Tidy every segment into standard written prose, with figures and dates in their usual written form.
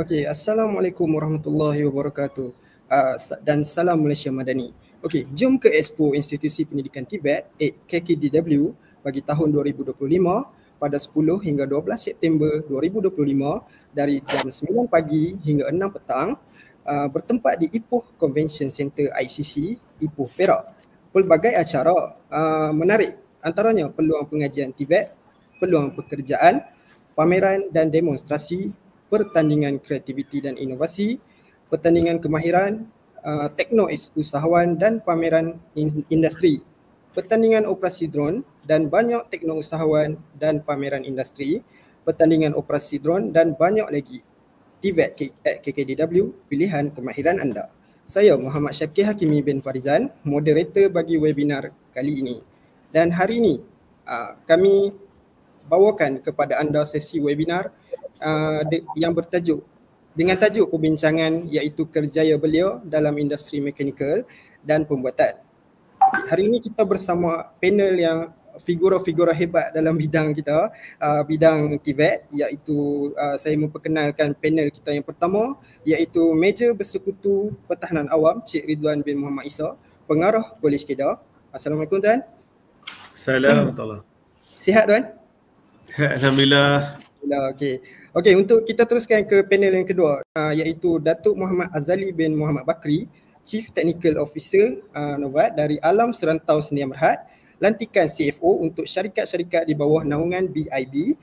Okey, Assalamualaikum warahmatullahi wabarakatuh. Dan salam Malaysia Madani. Okey, jom ke Expo Institusi Pendidikan TVET KKDW bagi tahun 2025 pada 10 hingga 12 September 2025 dari jam 9 pagi hingga 6 petang bertempat di Ipoh Convention Center ICC, Ipoh, Perak. Pelbagai acara menarik, antaranya peluang pengajian TVET, peluang pekerjaan, pameran dan demonstrasi, pertandingan kreativiti dan inovasi, pertandingan kemahiran, tekno-usahawan dan pameran industri, pertandingan operasi drone dan banyak tekno-usahawan dan pameran industri, pertandingan operasi drone dan banyak lagi. TVET at KKDW, pilihan kemahiran anda. Saya Muhammad Syakir Hakimi bin Farizan, moderator bagi webinar kali ini. Dan hari ini kami bawakan kepada anda sesi webinar yang bertajuk dengan tajuk perbincangan iaitu kerjaya beliau dalam industri mekanikal dan pembuatan. Hari ini kita bersama panel yang figura-figura hebat dalam bidang kita, bidang TVET, iaitu saya memperkenalkan panel kita yang pertama iaitu Meja Bersekutu Pertahanan Awam Cik Ridwan bin Muhammad Isa, Pengarah Kolej Kedah. Assalamualaikum tuan. Assalamualaikum. Sihat tuan? Alhamdulillah. Okey, untuk kita teruskan ke panel yang kedua iaitu Datuk Muhammad Azali bin Muhammad Bakri, Chief Technical Officer Novat dari Alam Serantau Sedia Berhad, lantikan CFO untuk syarikat-syarikat di bawah naungan BIB,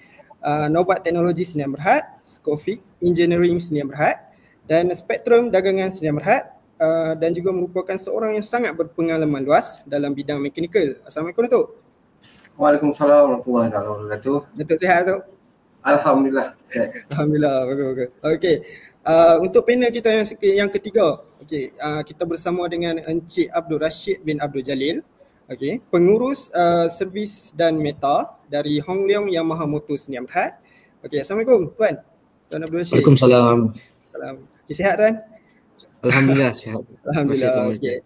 Novat Teknologi Sedia Berhad, Scoffic Engineering Sedia Berhad dan Spektrum Dagangan Sedia Berhad, dan juga merupakan seorang yang sangat berpengalaman luas dalam bidang mekanikal. Assalamualaikum Datuk. Waalaikumsalam warahmatullahi wabarakatuh. Datuk sihat Datuk? Alhamdulillah sihat. Alhamdulillah, bagus. Okey. Untuk panel kita yang ketiga, okey, kita bersama dengan Encik Abdul Rashid bin Abdul Jalil, okey, pengurus servis dan meta dari Hong Leong Yamaha Motor Sedia Berhad. Okey, Assalamualaikum tuan. Tuan Abdul Rashid. Waalaikumsalam. Salam. Okay, sihat tuan? Alhamdulillah sihat. Alhamdulillah. Okey.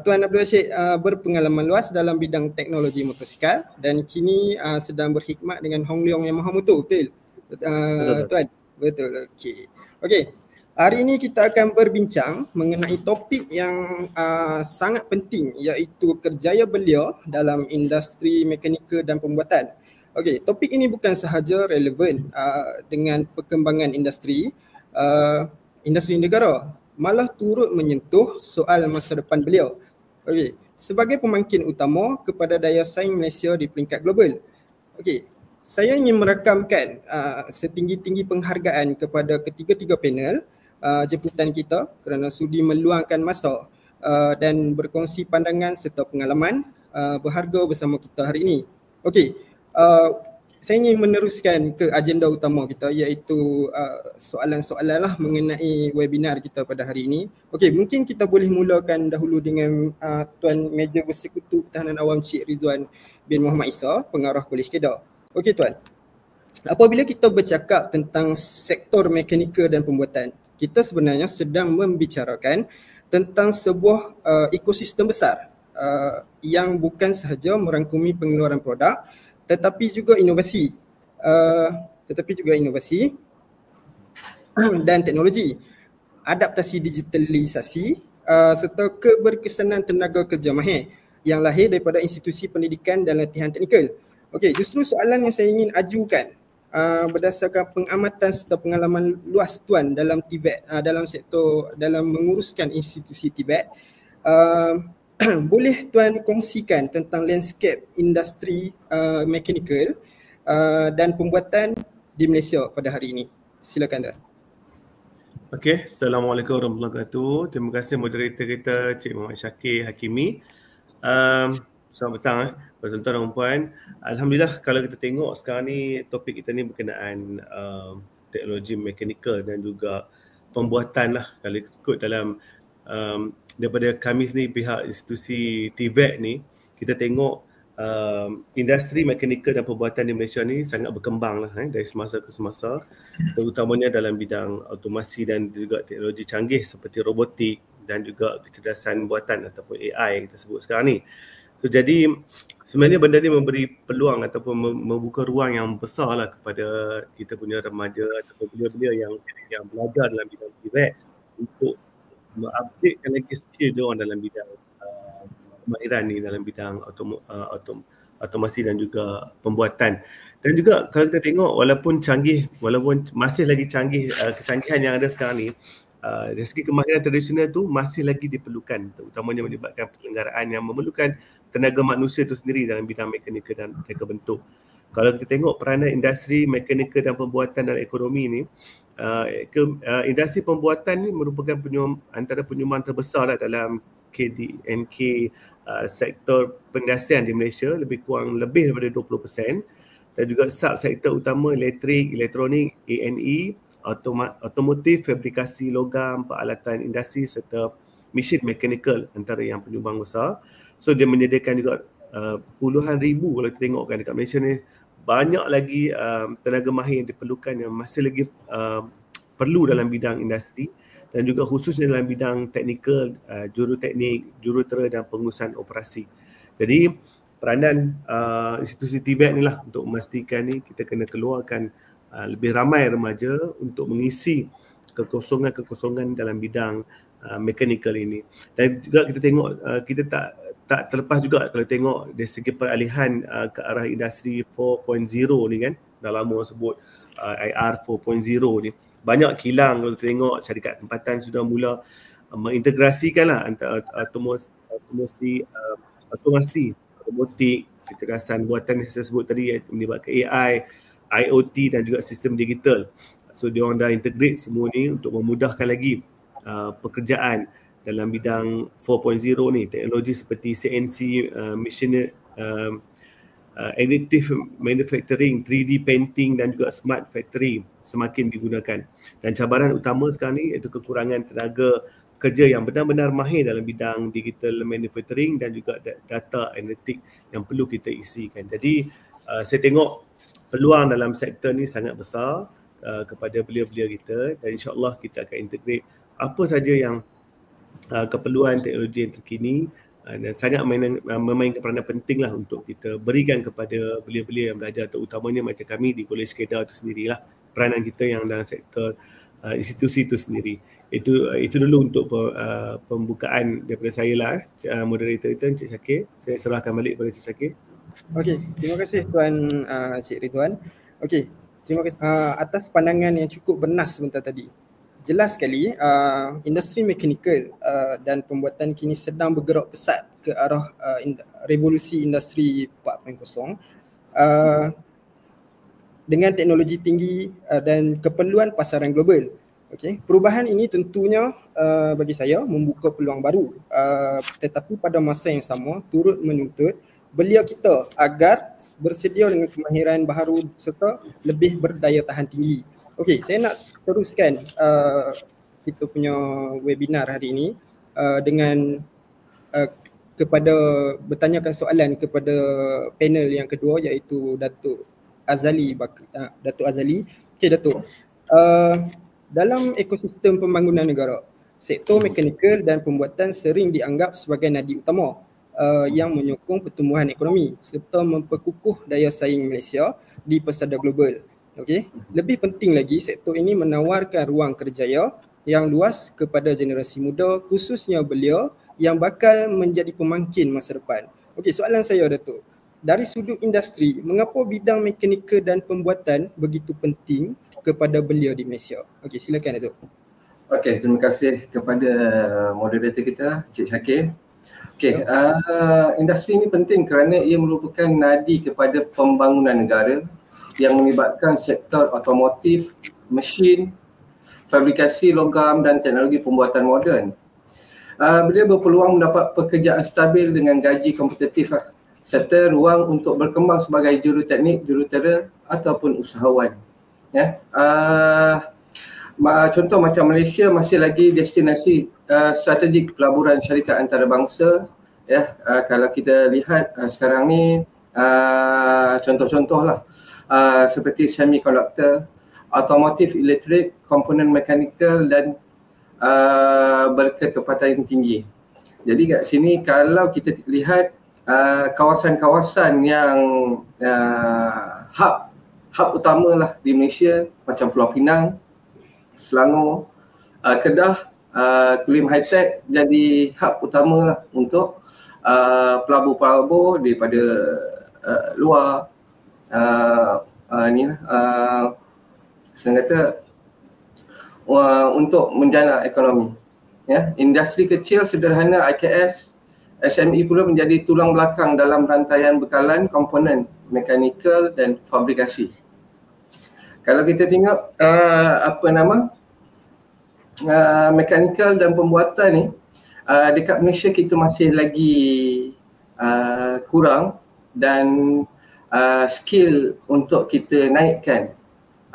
Tuan Abdul Rashid berpengalaman luas dalam bidang teknologi motosikal dan kini sedang berkhidmat dengan Hong Leong Yamaha Motor, betul? Betul. Tuan? Betul. Okey. Hari ini kita akan berbincang mengenai topik yang sangat penting iaitu kerjaya beliau dalam industri mekanikal dan pembuatan. Okey, topik ini bukan sahaja relevan dengan perkembangan industri negara, malah turut menyentuh soal masa depan beliau. Okey, sebagai pemangkin utama kepada daya saing Malaysia di peringkat global. Okey, saya ingin merakamkan setinggi-tinggi penghargaan kepada ketiga-tiga panel jemputan kita kerana sudi meluangkan masa dan berkongsi pandangan serta pengalaman berharga bersama kita hari ini. Okey, saya ingin meneruskan ke agenda utama kita iaitu soalan-soalan lah mengenai webinar kita pada hari ini. Okey, mungkin kita boleh mulakan dahulu dengan Tuan Meja Bersekutu Pertahanan Awam Cik Ridwan bin Muhammad Isa, Pengarah Kolej Kedah. Okey tuan, apabila kita bercakap tentang sektor mekanikal dan pembuatan, kita sebenarnya sedang membicarakan tentang sebuah ekosistem besar yang bukan sahaja merangkumi pengeluaran produk tetapi juga inovasi dan teknologi, adaptasi digitalisasi serta keberkesanan tenaga kerja mahir yang lahir daripada institusi pendidikan dan latihan teknikal. Okey, justru soalan yang saya ingin ajukan berdasarkan pengamatan serta pengalaman luas tuan dalam TVET, dalam menguruskan institusi TVET, boleh tuan kongsikan tentang landscape industri mekanikal dan pembuatan di Malaysia pada hari ini. Silakan tuan. Okey, Assalamualaikum warahmatullahi wabarakatuh. Terima kasih moderator kita Cik Muhammad Syakir Hakimi. Selamat petang tuan-tuan dan puan. Alhamdulillah kalau kita tengok sekarang ni topik kita ni berkenaan teknologi mekanikal dan juga pembuatan lah. Kalau ikut dalam daripada kami sendiri pihak institusi TVET ni, kita tengok industri mekanikal dan pembuatan di Malaysia ni sangat berkembang lah dari semasa ke semasa, terutamanya dalam bidang automasi dan juga teknologi canggih seperti robotik dan juga kecerdasan buatan ataupun AI yang kita sebut sekarang ni. So jadi sebenarnya benda ni memberi peluang ataupun membuka ruang yang besar lah kepada kita punya remaja ataupun belia-belia yang belajar dalam bidang TVET untuk mengupdatekan lagi skill dia orang dalam bidang kemahiran ni dalam bidang otomasi dan juga pembuatan. Dan juga kalau kita tengok walaupun masih lagi canggih kecanggihan yang ada sekarang ni, dari segi kemahiran tradisional tu masih lagi diperlukan, terutamanya melibatkan penyelenggaraan yang memerlukan tenaga manusia itu sendiri dalam bidang mekanikal dan reka bentuk. Kalau kita tengok peranan industri mekanikal dan pembuatan dalam ekonomi ni, industri pembuatan ni merupakan antara penyumbang terbesar dalam KDNK sektor pengindustrian di Malaysia, lebih daripada 20%, dan juga sub-sektor utama elektrik, elektronik, A&E, otomotif, fabrikasi logam, peralatan industri serta mesin mekanikal antara yang penyumbang besar. So dia menyediakan juga puluhan ribu, kalau kita tengokkan dekat Malaysia ni, banyak lagi tenaga mahir yang diperlukan yang masih lagi perlu dalam bidang industri dan juga khususnya dalam bidang teknikal, juruteknik, jurutera dan pengurusan operasi. Jadi peranan institusi TVET ni lah untuk memastikan ni kita kena keluarkan lebih ramai remaja untuk mengisi kekosongan-kekosongan dalam bidang mekanikal ini. Dan juga kita tengok kita tak terlepas juga kalau tengok dari segi peralihan ke arah industri 4.0 ni kan, dah lama sebut IR 4.0 ni. Banyak kilang kalau kita tengok syarikat tempatan sudah mula mengintegrasikan lah antara otomasi, robotik, kecerdasan buatan yang saya sebut tadi yang melibatkan AI, IoT dan juga sistem digital. So dia orang dah integrate semua ni untuk memudahkan lagi pekerjaan dalam bidang 4.0 ni. Teknologi seperti CNC, machine additive manufacturing, 3D painting dan juga smart factory semakin digunakan. Dan cabaran utama sekarang ni iaitu kekurangan tenaga kerja yang benar-benar mahir dalam bidang digital manufacturing dan juga data analitik yang perlu kita isikan. Jadi saya tengok peluang dalam sektor ni sangat besar kepada belia-belia kita, dan insya-Allah kita akan integrate apa saja yang keperluan teknologi yang terkini dan sangat memainkan peranan penting lah untuk kita berikan kepada belia-belia yang belajar, terutamanya macam kami di Kolej Kedah itu sendirilah, peranan kita yang dalam sektor institusi itu sendiri. Itu dulu untuk pembukaan daripada saya lah, moderator itu Encik Syakir. Saya serahkan balik kepada Encik Syakir. Okey, terima kasih Tuan Cik Ridwan. Okey, terima kasih atas pandangan yang cukup bernas sebentar tadi. Jelas sekali industri mekanikal dan pembuatan kini sedang bergerak pesat ke arah revolusi industri 4.0 dengan teknologi tinggi dan keperluan pasaran global. Okey, perubahan ini tentunya bagi saya membuka peluang baru, tetapi pada masa yang sama turut menuntut belia kita agar bersedia dengan kemahiran baharu serta lebih berdaya tahan tinggi. Okey, saya nak teruskan kita punya webinar hari ini dengan bertanyakan soalan kepada panel yang kedua, iaitu Datuk Azali. Okey Datuk, dalam ekosistem pembangunan negara, sektor mekanikal dan pembuatan sering dianggap sebagai nadi utama yang menyokong pertumbuhan ekonomi serta memperkukuh daya saing Malaysia di pesada global. Okey, lebih penting lagi, sektor ini menawarkan ruang kerjaya yang luas kepada generasi muda, khususnya belia yang bakal menjadi pemangkin masa depan. Okey, soalan saya Datuk, dari sudut industri, mengapa bidang mekanikal dan pembuatan begitu penting kepada belia di Malaysia? Okey, silakan Datuk. Okey, terima kasih kepada moderator kita, Cik Syakir. Okey, industri ini penting kerana ia merupakan nadi kepada pembangunan negara yang melibatkan sektor otomotif, mesin, fabrikasi logam dan teknologi pembuatan moden. Beliau berpeluang mendapat pekerjaan stabil dengan gaji kompetitif serta ruang untuk berkembang sebagai juruteknik, jurutera ataupun usahawan. Ya. Contoh macam Malaysia masih lagi destinasi strategik pelaburan syarikat antarabangsa. Ya, kalau kita lihat sekarang ni contoh-contoh lah. Seperti semiconductor, otomotif, elektrik, komponen mekanikal dan berketepatan tinggi. Jadi kat sini kalau kita lihat kawasan-kawasan yang hub utama lah di Malaysia macam Pulau Pinang, Selangor, Kedah, Kulim High Tech jadi hub utama lah untuk pelabur-pelabur daripada luar senang kata untuk menjana ekonomi. Ya, industri kecil sederhana IKS SME pula menjadi tulang belakang dalam rantaian bekalan komponen mekanikal dan fabrikasi. Kalau kita tengok mekanikal dan pembuatan ni dekat Malaysia kita masih lagi kurang dan skill untuk kita naikkan.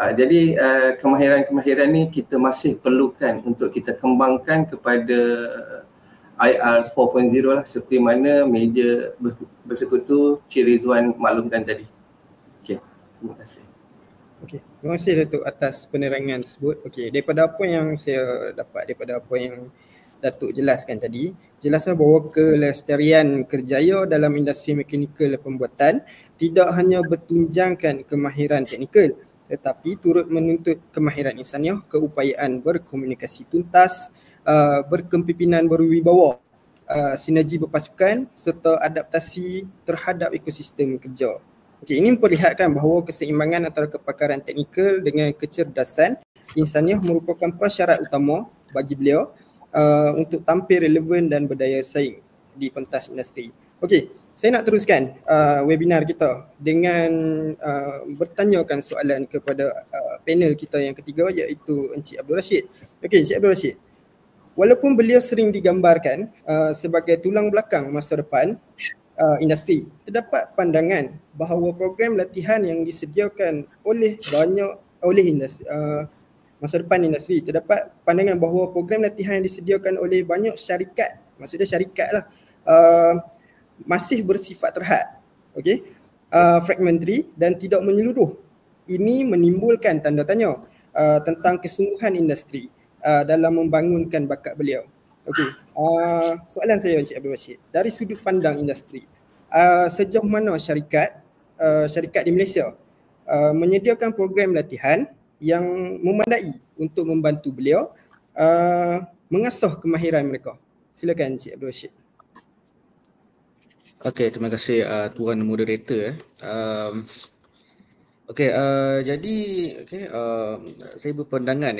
Jadi kemahiran-kemahiran ni kita masih perlukan untuk kita kembangkan kepada IR 4.0 lah, seperti mana meja bersekutu Cik Rizwan maklumkan tadi. Okey, terima kasih. Okey, terima kasih Datuk atas penerangan tersebut. Okey, daripada apa yang saya dapat daripada apa yang Datuk jelaskan tadi, jelaslah bahawa kelestarian kerjaya dalam industri mekanikal pembuatan tidak hanya bertunjangkan kemahiran teknikal tetapi turut menuntut kemahiran insaniah, keupayaan berkomunikasi tuntas, berkepimpinan berwibawa, sinergi berpasukan serta adaptasi terhadap ekosistem kerja. Okey, ini memperlihatkan bahawa keseimbangan antara kepakaran teknikal dengan kecerdasan insaniah merupakan prasyarat utama bagi beliau untuk tampil relevan dan berdaya saing di pentas industri. Okey, saya nak teruskan webinar kita dengan bertanyakan soalan kepada panel kita yang ketiga iaitu Encik Abdul Rashid. Okey, Encik Abdul Rashid. Walaupun beliau sering digambarkan sebagai tulang belakang masa depan industri, terdapat pandangan bahawa program latihan yang disediakan oleh industri masa depan industri, terdapat pandangan bahawa program latihan yang disediakan oleh banyak syarikat, maksudnya syarikat lah, masih bersifat terhad, okey, fragmentary dan tidak menyeluruh. Ini menimbulkan tanda tanya tentang kesungguhan industri dalam membangunkan bakat beliau. Okey, soalan saya Encik Abdul Rashid, dari sudut pandang industri, sejauh mana syarikat di Malaysia menyediakan program latihan yang memadai untuk membantu beliau mengasah kemahiran mereka? Silakan Encik Abdul Rashid. Okey, terima kasih Tuan Moderator. Jadi saya berpandangan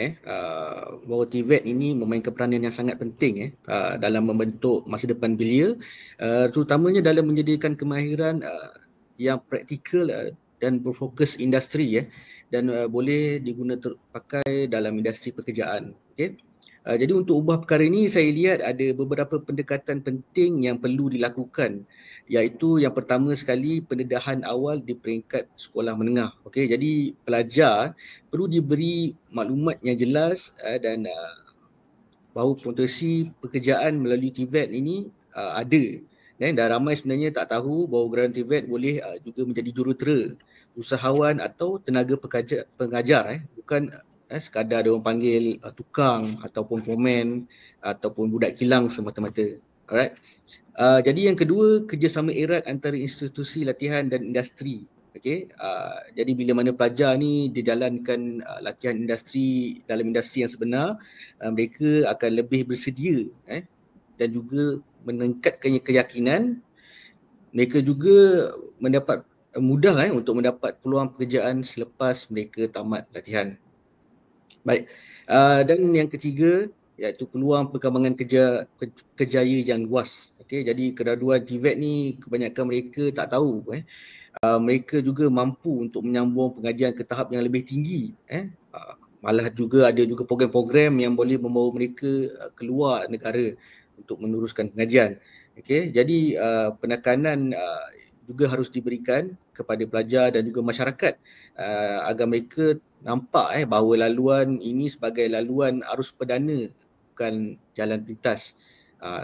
bahawa TVET ini memainkan peranan yang sangat penting dalam membentuk masa depan belia, terutamanya dalam menyediakan kemahiran yang praktikal dan berfokus industri dan boleh digunakan pakai dalam industri pekerjaan. Okey. Jadi untuk ubah perkara ini, saya lihat ada beberapa pendekatan penting yang perlu dilakukan, iaitu yang pertama sekali pendedahan awal di peringkat sekolah menengah. Okey, jadi pelajar perlu diberi maklumat yang jelas dan bahawa potensi pekerjaan melalui TVET ini ada. Dan ramai sebenarnya tak tahu bahawa graduan TVET boleh juga menjadi jurutera, usahawan atau tenaga pengajar, bukan sekadar dia orang panggil tukang ataupun foreman ataupun budak kilang semata-mata. Alright. Jadi yang kedua, kerjasama erat antara institusi latihan dan industri. Okey. Jadi bila mana pelajar ni dijalankan latihan industri dalam industri yang sebenar, mereka akan lebih bersedia dan juga meningkatkan keyakinan. Mereka juga mendapat mudah untuk mendapat peluang pekerjaan selepas mereka tamat latihan. Baik, dan yang ketiga iaitu peluang perkembangan kerjaya yang luas. Okey, jadi graduan TVET ni kebanyakan mereka tak tahu mereka juga mampu untuk menyambung pengajian ke tahap yang lebih tinggi. Malah juga ada juga program-program yang boleh membawa mereka keluar negara untuk meneruskan pengajian. Okey, jadi penekanan juga harus diberikan kepada pelajar dan juga masyarakat agar mereka nampak bahawa laluan ini sebagai laluan arus perdana, bukan jalan pintas.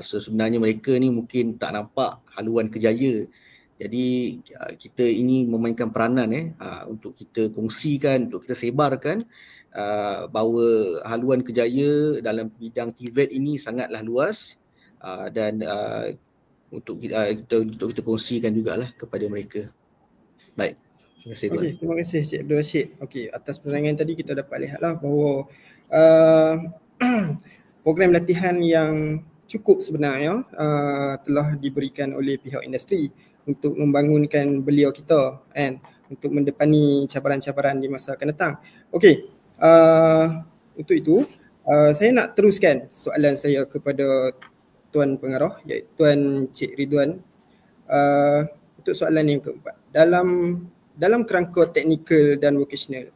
So sebenarnya mereka ni mungkin tak nampak haluan kerjaya. Jadi kita ini memainkan peranan untuk kita kongsikan, untuk kita sebarkan bahawa haluan kerjaya dalam bidang TVET ini sangatlah luas dan untuk kita kongsikan jugalah kepada mereka. Baik. Terima kasih tuan. Okey, terima kasih Cik Abdul Rashid. Okey, atas penerangan tadi kita dapat lihatlah bahawa program latihan yang cukup sebenarnya telah diberikan oleh pihak industri untuk membangunkan beliau kita kan, untuk mendepani cabaran-cabaran di masa akan datang. Okey, untuk itu saya nak teruskan soalan saya kepada Tuan Pengarah, iaitu Tuan Cik Ridwan. Untuk soalan yang keempat, dalam kerangka teknikal dan vocational,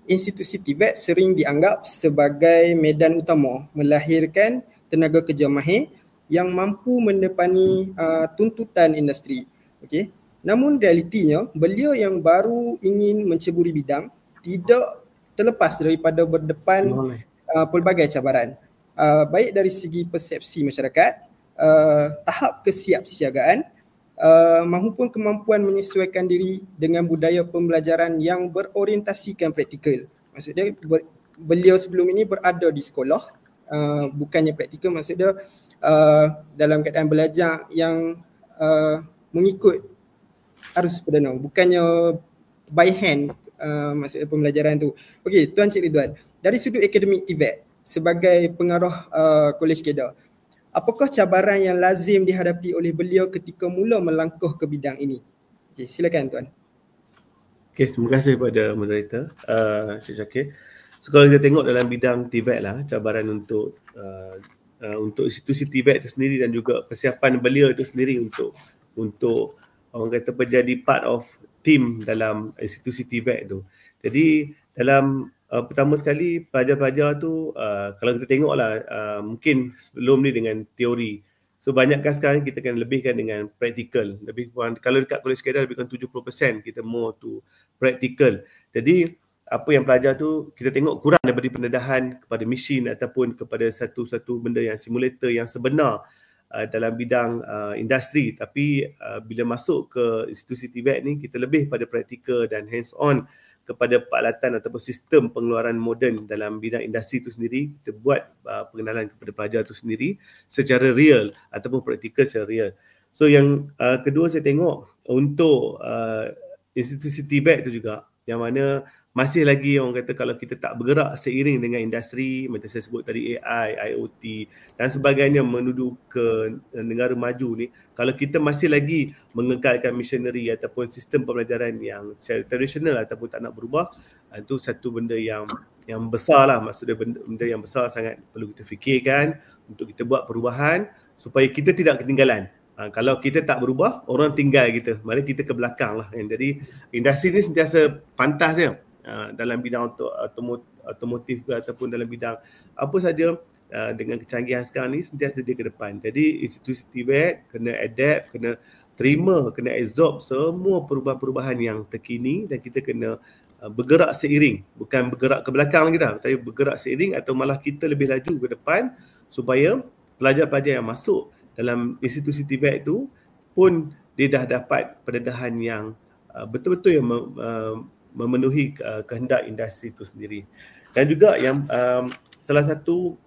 institusi TVET sering dianggap sebagai medan utama melahirkan tenaga kerja mahir yang mampu mendepani tuntutan industri. Okey. Namun realitinya, beliau yang baru ingin menceburi bidang tidak terlepas daripada berdepan pelbagai cabaran. Baik dari segi persepsi masyarakat, tahap kesiapsiagaan, maupun kemampuan menyesuaikan diri dengan budaya pembelajaran yang berorientasikan praktikal. Maksudnya beliau sebelum ini berada di sekolah, bukannya praktikal, maksudnya dalam keadaan belajar yang mengikut arus perdana, bukannya by hand, maksudnya pembelajaran tu. Okey, Tuan Cik Ridwan, dari sudut akademik TVET sebagai pengarah Kolej Kedah, apakah cabaran yang lazim dihadapi oleh beliau ketika mula melangkah ke bidang ini? Okey, silakan Tuan. Okey, terima kasih kepada moderator, Cik Syakir. So kalau kita tengok dalam bidang TVET lah, cabaran untuk institusi TVET itu sendiri dan juga persiapan beliau itu sendiri untuk orang kata menjadi part of team dalam institusi TVET tu. Jadi dalam pertama sekali pelajar-pelajar tu kalau kita tengoklah mungkin sebelum ni dengan teori. So banyakkan sekarang kita akan lebihkan dengan practical. Lebih kurang, kalau dekat Kolej Kedah lebih kurang 70% kita more to practical. Jadi apa yang pelajar tu kita tengok kurang daripada pendedahan kepada mesin ataupun kepada satu-satu benda yang simulator yang sebenar dalam bidang industri. Tapi bila masuk ke institusi TVET ni kita lebih pada practical dan hands on kepada peralatan ataupun sistem pengeluaran moden dalam bidang industri itu sendiri. Kita buat pengenalan kepada pelajar itu sendiri secara real ataupun praktikal secara real. So yang kedua saya tengok untuk institusi TVET itu juga, yang mana masih lagi orang kata kalau kita tak bergerak seiring dengan industri, macam saya sebut tadi AI, IoT dan sebagainya menuju ke negara maju ni, kalau kita masih lagi mengekalkan missionary ataupun sistem pembelajaran yang secara tradisional ataupun tak nak berubah, itu satu benda yang besar lah. Maksudnya benda yang besar sangat perlu kita fikirkan untuk kita buat perubahan supaya kita tidak ketinggalan. Kalau kita tak berubah, orang tinggal kita, mari kita ke belakang lah kan. Jadi industri ni sentiasa pantasnya dalam bidang otomotif ke ataupun dalam bidang apa saja, dengan kecanggihan sekarang ni sentiasa dia ke depan. Jadi institusi TVET kena adapt, kena terima, kena absorb semua perubahan-perubahan yang terkini dan kita kena bergerak seiring, bukan bergerak ke belakang lagi dah, tapi bergerak seiring atau malah kita lebih laju ke depan supaya pelajar-pelajar yang masuk dalam institusi TVET itu pun dia dah dapat pendedahan yang betul-betul yang memenuhi kehendak industri itu sendiri. Dan juga yang salah satu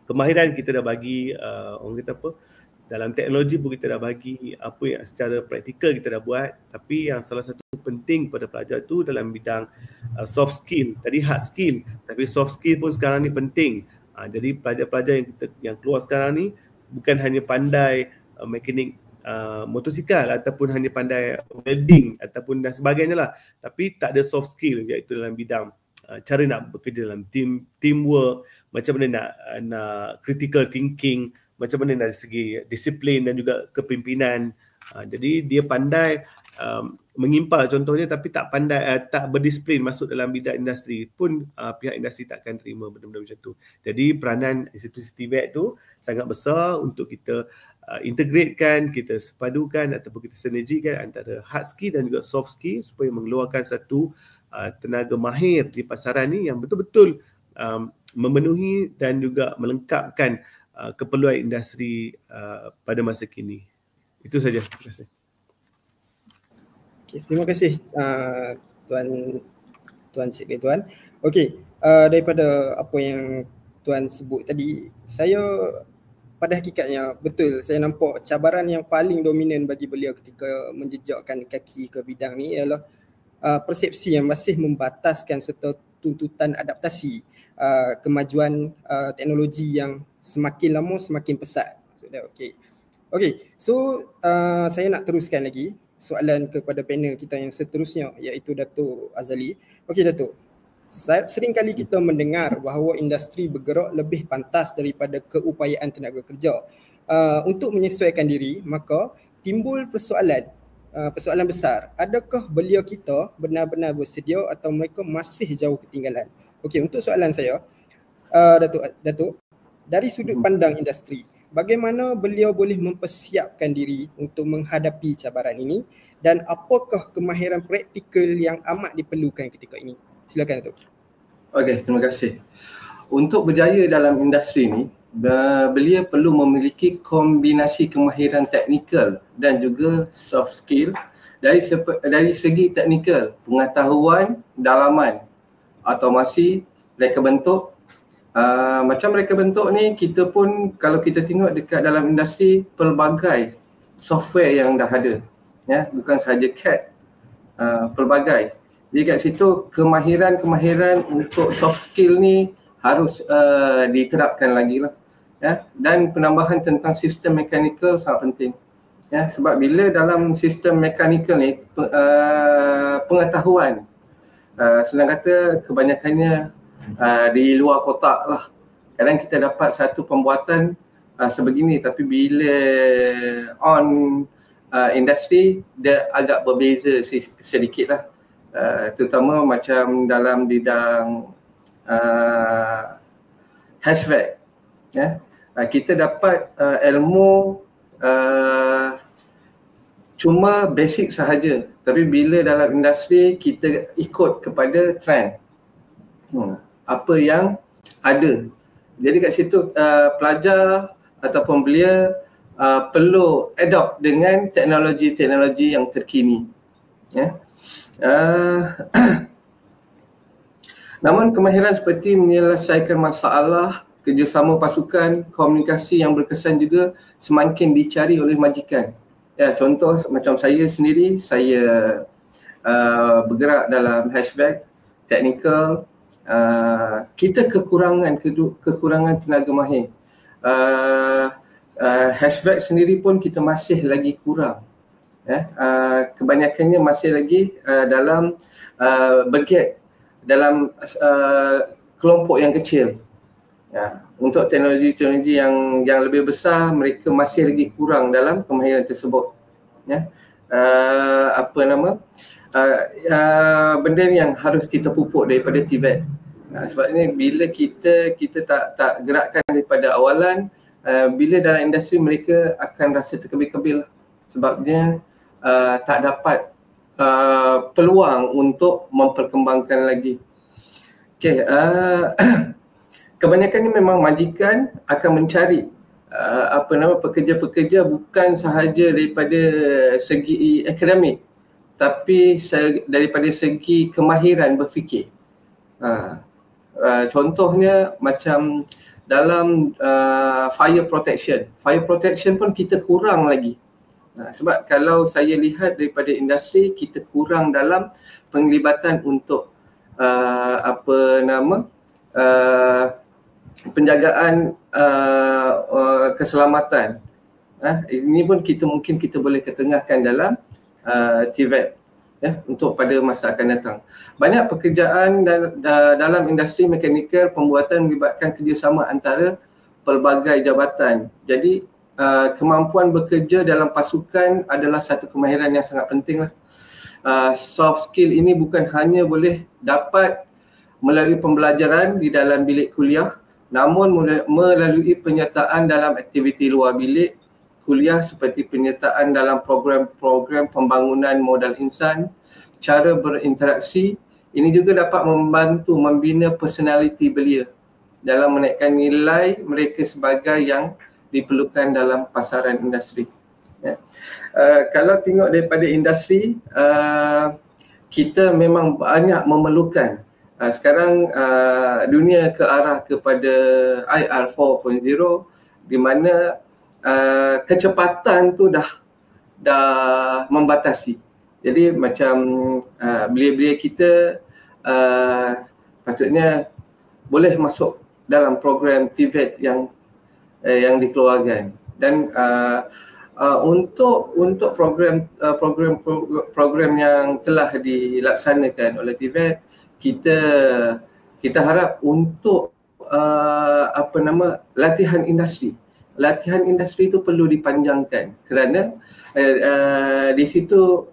kemahiran kita dah bagi, orang kata apa, dalam teknologi pun kita dah bagi apa yang secara praktikal kita dah buat, tapi yang salah satu penting pada pelajar tu dalam bidang soft skill. Tadi hard skill, tapi soft skill pun sekarang ni penting. Jadi pelajar-pelajar yang keluar sekarang ni bukan hanya pandai mekanik motosikal ataupun hanya pandai welding ataupun dan sebagainya lah, tapi tak ada soft skill, iaitu dalam bidang cara nak bekerja dalam teamwork, macam mana nak critical thinking, macam mana dari segi disiplin dan juga kepimpinan. Jadi dia pandai mengimpal contohnya, tapi tak pandai, tak berdisiplin masuk dalam bidang industri pun pihak industri tak akan terima benda-benda macam tu. Jadi peranan institusi TVET tu sangat besar untuk kita integratekan, kita sepadukan ataupun kita sinergikan antara hard skill dan juga soft skill supaya mengeluarkan satu tenaga mahir di pasaran ni yang betul-betul memenuhi dan juga melengkapkan keperluan industri pada masa kini. Itu saja. Terima kasih. Okay, terima kasih Tuan Cik Ridwan. Okey, daripada apa yang Tuan sebut tadi, saya pada hakikatnya betul, saya nampak cabaran yang paling dominan bagi beliau ketika menjejakkan kaki ke bidang ni ialah persepsi yang masih membataskan serta tuntutan adaptasi kemajuan teknologi yang semakin lama semakin pesat. So saya nak teruskan lagi soalan kepada panel kita yang seterusnya, iaitu Datuk Azali. Okey Datuk, sering kali kita mendengar bahawa industri bergerak lebih pantas daripada keupayaan tenaga kerja. Untuk menyesuaikan diri, maka timbul persoalan besar. Adakah belia kita benar-benar bersedia atau mereka masih jauh ketinggalan? Okey, untuk soalan saya, Datuk, dari sudut pandang industri, bagaimana beliau boleh mempersiapkan diri untuk menghadapi cabaran ini dan apakah kemahiran praktikal yang amat diperlukan ketika ini? Silakan Datuk. Okey, terima kasih. Untuk berjaya dalam industri ini, beliau perlu memiliki kombinasi kemahiran teknikal dan juga soft skill. Dari segi teknikal, pengetahuan, dalaman, automasi, reka bentuk. Macam reka bentuk ni, kita pun kalau kita tengok dekat dalam industri, pelbagai software yang dah ada, ya, bukan sahaja CAD, pelbagai. Jadi kat situ kemahiran untuk soft skill ni harus diterapkan lagi lah, ya. Dan penambahan tentang sistem mekanikal sangat penting, ya, sebab bila dalam sistem mekanikal ni pengetahuan senang kata kebanyakannya di luar kotak lah. Kadang kita dapat satu pembuatan sebegini, tapi bila on industri dia agak berbeza sedikit lah. Terutama macam dalam bidang HVAC, ya. Kita dapat ilmu cuma basic sahaja, tapi bila dalam industri kita ikut kepada trend, apa yang ada. Jadi kat situ pelajar ataupun belia perlu adopt dengan teknologi-teknologi yang terkini, ya. Namun kemahiran seperti menyelesaikan masalah, kerjasama pasukan, komunikasi yang berkesan juga semakin dicari oleh majikan. Ya, contoh macam saya sendiri, saya bergerak dalam HVAC, teknikal. Kita kekurangan tenaga mahir. HVAC sendiri pun kita masih lagi kurang, ya. Kebanyakannya masih lagi dalam bergap dalam kelompok yang kecil, ya. Untuk teknologi-teknologi yang lebih besar, mereka masih lagi kurang dalam kemahiran tersebut, ya. Benda ni yang harus kita pupuk daripada TVET. Sebab ni bila kita tak gerakkan daripada awalan, bila dalam industri mereka akan rasa terkebil-kebil, sebabnya tak dapat peluang untuk memperkembangkan lagi. Okey, kebanyakannya memang majikan akan mencari pekerja-pekerja bukan sahaja daripada segi akademik, tapi daripada segi kemahiran berfikir. Contohnya macam dalam fire protection pun kita kurang lagi. Sebab kalau saya lihat daripada industri, kita kurang dalam penglibatan untuk penjagaan keselamatan. Ini pun mungkin kita boleh ketengahkan dalam TVET, ya, untuk pada masa akan datang. Banyak pekerjaan dalam industri mekanikal pembuatan melibatkan kerjasama antara pelbagai jabatan. Jadi kemampuan bekerja dalam pasukan adalah satu kemahiran yang sangat penting lah. Soft skill ini bukan hanya boleh dapat melalui pembelajaran di dalam bilik kuliah, namun melalui penyertaan dalam aktiviti luar bilik kuliah seperti penyertaan dalam program-program pembangunan modal insan, cara berinteraksi. Ini juga dapat membantu membina personality belia dalam menaikkan nilai mereka sebagai yang diperlukan dalam pasaran industri, ya. Kalau tengok daripada industri, kita memang banyak memerlukan. Sekarang dunia ke arah kepada IR 4.0 di mana kecepatan tu dah membatasi. Jadi macam belia-belia kita patutnya boleh masuk dalam program TVET yang dikeluarkan. Dan untuk program yang telah dilaksanakan oleh TVET, kita harap untuk latihan industri. Latihan industri itu perlu dipanjangkan kerana di situ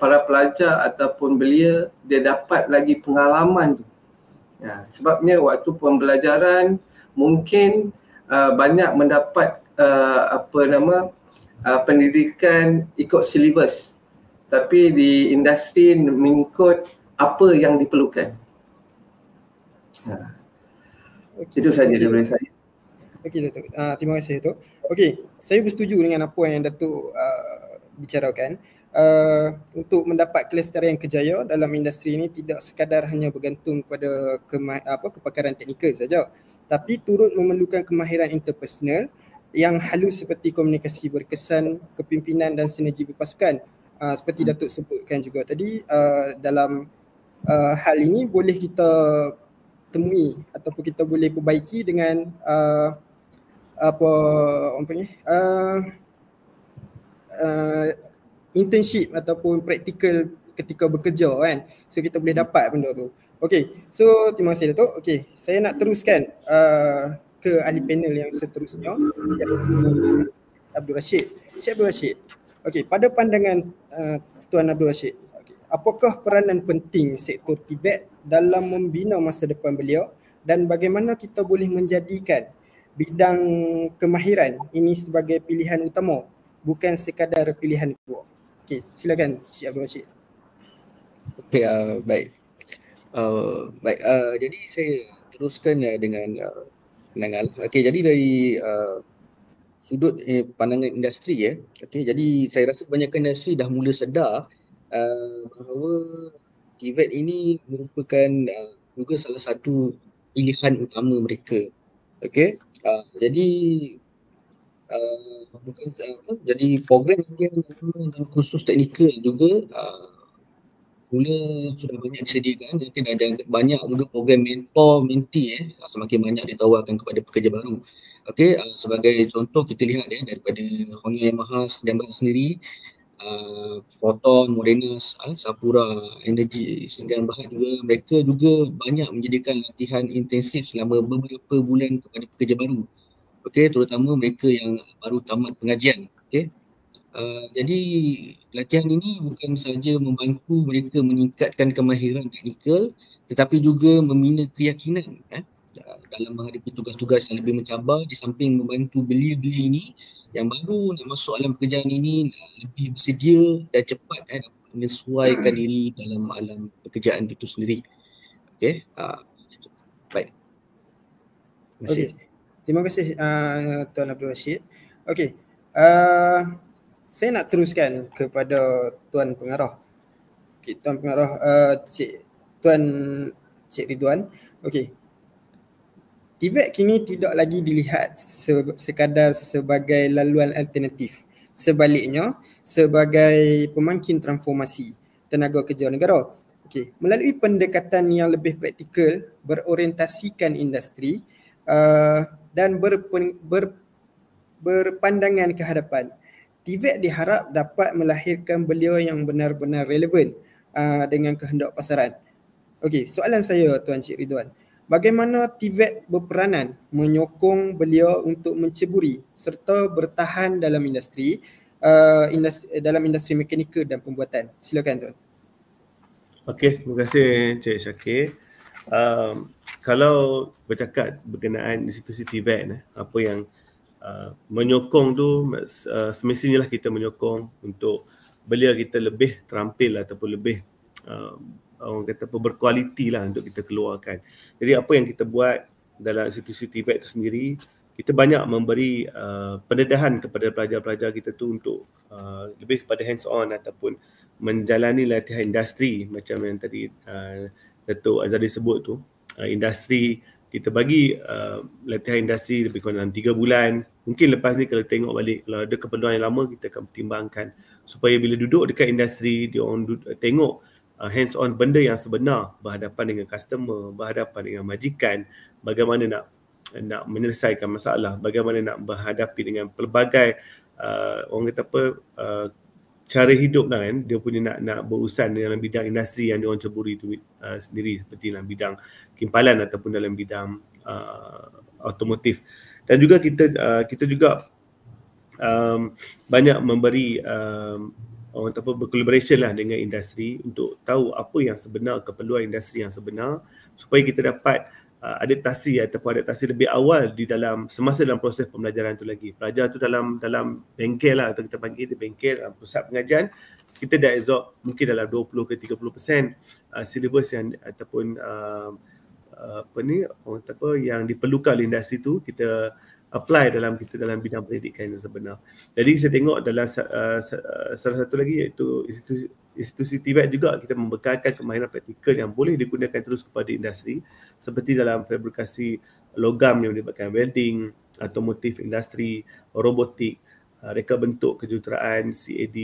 para pelajar ataupun belia dia dapat lagi pengalaman tu. Sebabnya waktu pembelajaran mungkin banyak mendapat pendidikan ikut silibus, tapi di industri mengikut apa yang diperlukan. Itu saja daripada saya. Okey Datuk, terima kasih Datuk. Okey, saya bersetuju dengan apa yang Datuk bicarakan. Untuk mendapat kelestarian kejayaan dalam industri ini tidak sekadar hanya bergantung pada kepakaran teknikal saja, tapi turut memerlukan kemahiran interpersonal yang halus seperti komunikasi berkesan, kepimpinan dan sinergi berpasukan. Seperti Datuk sebutkan juga tadi, dalam hal ini boleh kita temui ataupun kita boleh perbaiki dengan internship ataupun praktikal ketika bekerja kan. So kita boleh dapat benda tu. Okey, so terima kasih Datuk. Okey, saya nak teruskan ke ahli panel yang seterusnya, Abdul Rashid. Syed Abdul Rashid. Okey, pada pandangan Tuan Abdul Rashid, apakah peranan penting sektor TVET dalam membina masa depan beliau dan bagaimana kita boleh menjadikan bidang kemahiran ini sebagai pilihan utama, bukan sekadar pilihan kedua? Okey, silakan Syed Abdul Rashid. Okey, baik. Jadi saya teruskan dengan pandangan. Okey, jadi dari sudut pandangan industri okey, jadi saya rasa kebanyakan industri dah mula sedar bahawa TVET ini merupakan juga salah satu pilihan utama mereka. Okey, jadi jadi program yang dan kursus teknikal juga mula sudah banyak disediakan, dan banyak juga program mentor mentee semakin banyak ditawarkan kepada pekerja baru. Okey, sebagai contoh kita lihat daripada Honda Yamaha dan sendiri, Proton, Morenas, Sapura Energy Sdn Bhd juga, mereka juga banyak menyediakan latihan intensif selama beberapa bulan kepada pekerja baru. Okey, terutama mereka yang baru tamat pengajian. Okey. Jadi latihan ini bukan sahaja membantu mereka meningkatkan kemahiran teknikal, tetapi juga membina keyakinan dalam menghadapi tugas-tugas yang lebih mencabar, di samping membantu belia-belia ini yang baru nak masuk alam pekerjaan ini lebih bersedia dan cepat dapat menyesuaikan diri dalam alam pekerjaan itu sendiri. Okey. Baik. Terima kasih. Terima kasih Tuan Abdul Rashid. Okey. Saya nak teruskan kepada Tuan Pengarah. Okay, Tuan Pengarah, Cik Ridwan. Okey. TVET kini tidak lagi dilihat sekadar sebagai laluan alternatif. Sebaliknya, sebagai pemangkin transformasi tenaga kerja negara. Okey, melalui pendekatan yang lebih praktikal, berorientasikan industri dan berpandangan ke hadapan, TVET diharap dapat melahirkan beliau yang benar-benar relevan dengan kehendak pasaran. Okey, soalan saya Tuan Cik Ridwan, bagaimana TVET berperanan menyokong beliau untuk menceburi serta bertahan dalam industri mekanikal dan pembuatan? Silakan Tuan. Okey, terima kasih Cik Syakir. Kalau bercakap berkenaan institusi TVET, apa yang menyokong tu, semestinya lah kita menyokong untuk belia kita lebih terampil ataupun lebih orang kata berkualiti lah untuk kita keluarkan. Jadi apa yang kita buat dalam institusi TVET itu sendiri, kita banyak memberi pendedahan kepada pelajar-pelajar kita tu untuk lebih kepada hands on ataupun menjalani latihan industri macam yang tadi Datuk Azadi sebut tu. Industri kita bagi latihan industri lebih kurang dalam 3 bulan. Mungkin lepas ni kalau tengok balik, kalau ada keperluan yang lama, kita akan pertimbangkan supaya bila duduk dekat industri, dia orang tengok hands on benda yang sebenar, berhadapan dengan customer, berhadapan dengan majikan, bagaimana nak menyelesaikan masalah, bagaimana nak berhadapi dengan pelbagai orang kata apa, cara hidup lah kan, dia punya nak berurusan dalam bidang industri yang dia orang ceburi tu sendiri, seperti dalam bidang kimpalan ataupun dalam bidang automotif. Dan juga kita juga banyak memberi orang kata apa, bercollaboration lah dengan industri untuk tahu apa yang sebenar, keperluan industri yang sebenar, supaya kita dapat adaptasi ataupun adaptasi lebih awal di dalam semasa dalam proses pembelajaran tu lagi. Pelajar tu dalam bengkel lah, atau kita panggil di bengkel, dalam pusat pengajian, kita dah absorb mungkin dalam 20 ke 30% syllabus yang ataupun orang kata apa, yang diperlukan oleh industri tu, kita apply dalam bidang pendidikan yang sebenar. Jadi saya tengok dalam salah satu lagi, iaitu institusi TVET juga, kita membekalkan kemahiran praktikal yang boleh digunakan terus kepada industri, seperti dalam fabrikasi logam yang melibatkan welding, automotif industri, robotik, reka bentuk, kejuruteraan, CAD,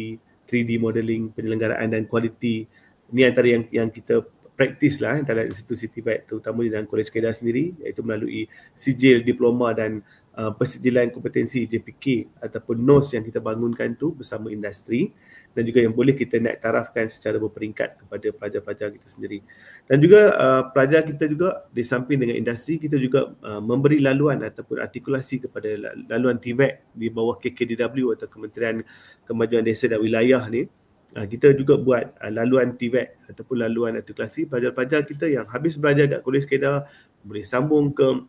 3D modeling, penyelenggaraan dan kualiti. Ini antara yang kita praktis lah dalam institusi TVET, terutama dalam Kolej Kedah sendiri, iaitu melalui sijil, diploma dan persijilan kompetensi JPK ataupun NOS yang kita bangunkan tu bersama industri, dan juga yang boleh kita naik tarafkan secara berperingkat kepada pelajar-pelajar kita sendiri. Dan juga pelajar kita juga di samping dengan industri, kita juga memberi laluan ataupun artikulasi kepada laluan TVET di bawah KKDW atau Kementerian Kemajuan Desa dan Wilayah ni. Kita juga buat laluan TVET ataupun laluan artikulasi. Pelajar-pelajar kita yang habis belajar kat Kolej Kedah boleh sambung ke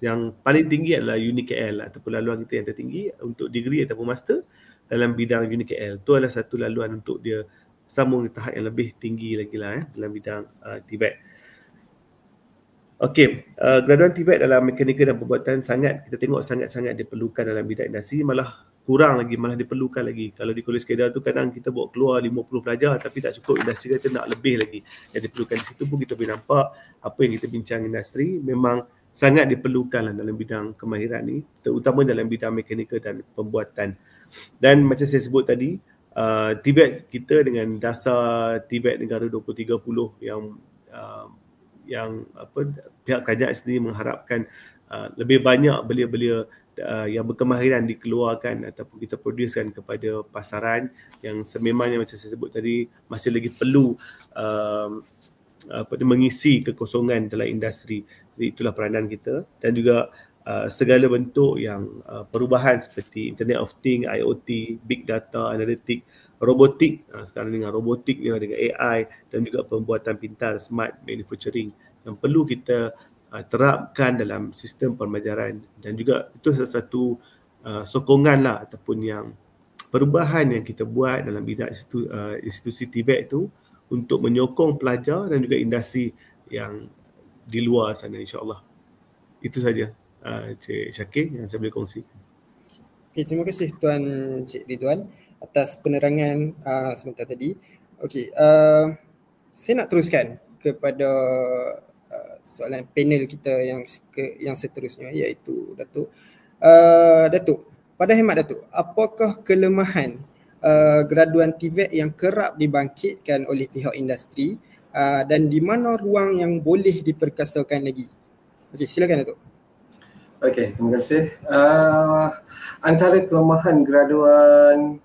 yang paling tinggi adalah UniKL ataupun laluan kita yang tertinggi untuk degree ataupun master dalam bidang UniKL. Itu adalah satu laluan untuk dia sambung di tahap yang lebih tinggi lagi lah dalam bidang TVET. Okey, graduan TVET dalam mekanika dan pembuatan kita tengok sangat-sangat diperlukan dalam bidang industri, malah kurang lagi, malah diperlukan lagi. Kalau di Kolej Kedah tu kadang kita bawa keluar 50 pelajar tapi tak cukup, industri kita nak lebih lagi yang diperlukan. Di situ pun kita boleh nampak apa yang kita bincang industri memang sangat diperlukan dalam bidang kemahiran ni, terutama dalam bidang mekanika dan pembuatan. Dan macam saya sebut tadi, TVET kita dengan dasar TVET Negara 2030 yang pihak kerajaan sendiri mengharapkan lebih banyak belia-belia yang berkemahiran dikeluarkan ataupun kita producekan kepada pasaran, yang sememangnya macam saya sebut tadi masih lagi perlu mengisi kekosongan dalam industri. Jadi itulah peranan kita, dan juga segala bentuk yang perubahan seperti Internet of Things, IoT, Big Data, Analytic, robotik, sekarang dengan robotik dengan AI, dan juga pembuatan pintar, smart manufacturing yang perlu kita terapkan dalam sistem pembelajaran. Dan juga itu salah satu sokongan lah ataupun yang perubahan yang kita buat dalam bidang institusi TVET itu untuk menyokong pelajar dan juga industri yang di luar sana, insyaAllah. Itu saja Cik Syakir yang saya boleh kongsi. Okay, terima kasih Tuan Cik Ridwan atas penerangan sebentar tadi. Okay, saya nak teruskan kepada soalan panel kita yang seterusnya, iaitu Datuk. Datuk, pada hemat Datuk, apakah kelemahan graduan TVET yang kerap dibangkitkan oleh pihak industri dan di mana ruang yang boleh diperkasakan lagi? Okey, silakan Datuk. Okey, terima kasih. Antara kelemahan graduan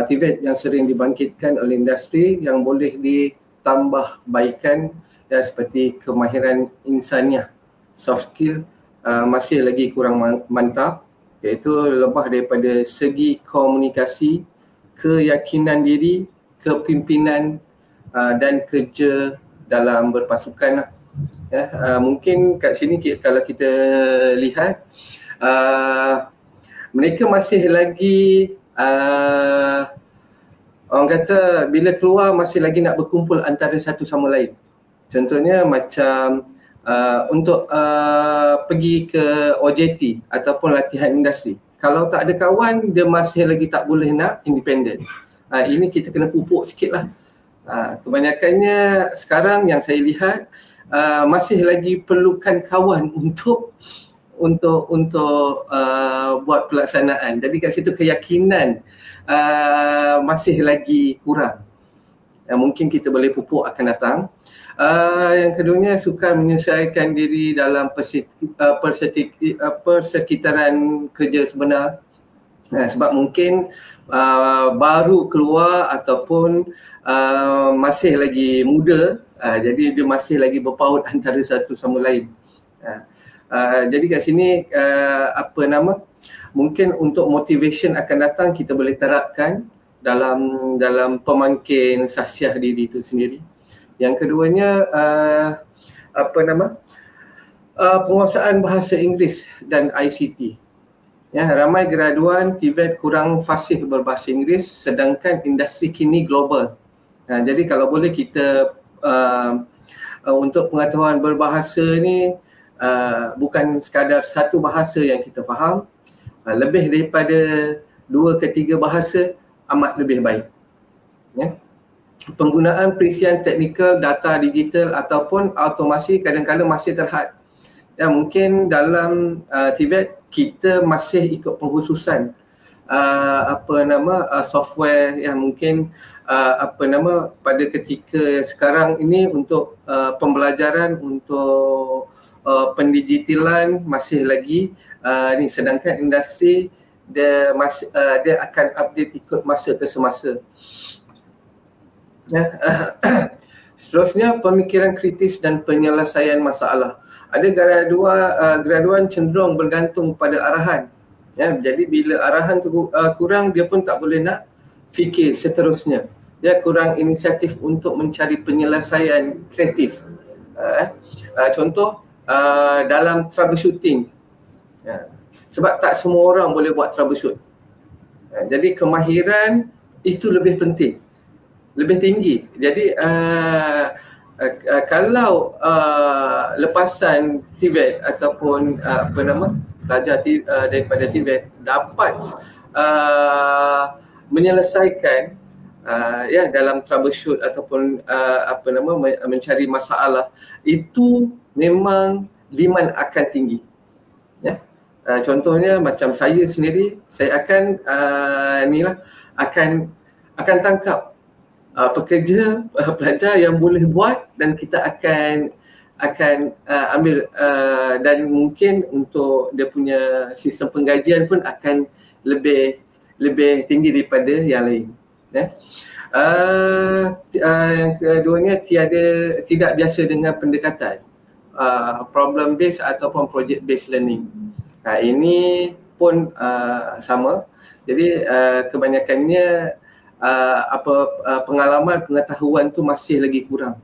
TVET yang sering dibangkitkan oleh industri yang boleh ditambah baikkan dan seperti kemahiran insaniah, soft skill, masih lagi kurang mantap, iaitu lebah daripada segi komunikasi, keyakinan diri, kepimpinan dan kerja dalam berpasukan. Mungkin kat sini kalau kita lihat mereka masih lagi orang kata bila keluar masih lagi nak berkumpul antara satu sama lain. Contohnya macam untuk pergi ke OJT ataupun latihan industri. Kalau tak ada kawan, dia masih lagi tak boleh nak independen. Ini kita kena pupuk sikit lah. Kebanyakannya sekarang yang saya lihat masih lagi perlukan kawan untuk buat pelaksanaan. Jadi kat situ keyakinan masih lagi kurang. Mungkin kita boleh pupuk akan datang. Yang keduanya sukar menyesuaikan diri dalam persekitaran kerja sebenar. Sebab mungkin baru keluar ataupun masih lagi muda, jadi dia masih lagi berpaut antara satu sama lain. Jadi kat sini mungkin untuk motivation akan datang kita boleh terapkan dalam pemangkin sahsiah diri itu sendiri. Yang keduanya penguasaan bahasa Inggeris dan ICT. Ramai graduan TVET kurang fasih berbahasa Inggeris sedangkan industri kini global. Jadi kalau boleh kita untuk pengetahuan berbahasa ni bukan sekadar satu bahasa yang kita faham, lebih daripada 2 ke 3 bahasa amat lebih baik. Penggunaan perisian teknikal data digital ataupun automasi kadang-kadang masih terhad. Mungkin dalam TVET kita masih ikut pengkhususan software yang mungkin pada ketika sekarang ini untuk pembelajaran untuk pendigitalan masih lagi ni, sedangkan industri dia akan update ikut masa ke semasa. Seterusnya pemikiran kritis dan penyelesaian masalah. Ada graduan cenderung bergantung pada arahan. Jadi bila arahan tu kurang, dia pun tak boleh nak fikir seterusnya. Dia kurang inisiatif untuk mencari penyelesaian kreatif. Contoh dalam troubleshooting. Sebab tak semua orang boleh buat troubleshoot. Jadi kemahiran itu lebih penting, lebih tinggi. Jadi kalau lepasan TVET ataupun pelajar daripada TVET dapat menyelesaikan dalam troubleshoot ataupun mencari masalah, itu memang demand akan tinggi. Contohnya macam saya sendiri, saya akan akan tangkap pekerja pelajar yang boleh buat, dan kita akan ambil dan mungkin untuk dia punya sistem penggajian pun akan lebih tinggi daripada yang lain. Yang keduanya tidak biasa dengan pendekatan problem based ataupun project based learning. Ini pun sama. Jadi kebanyakannya pengalaman-pengetahuan tu masih lagi kurang.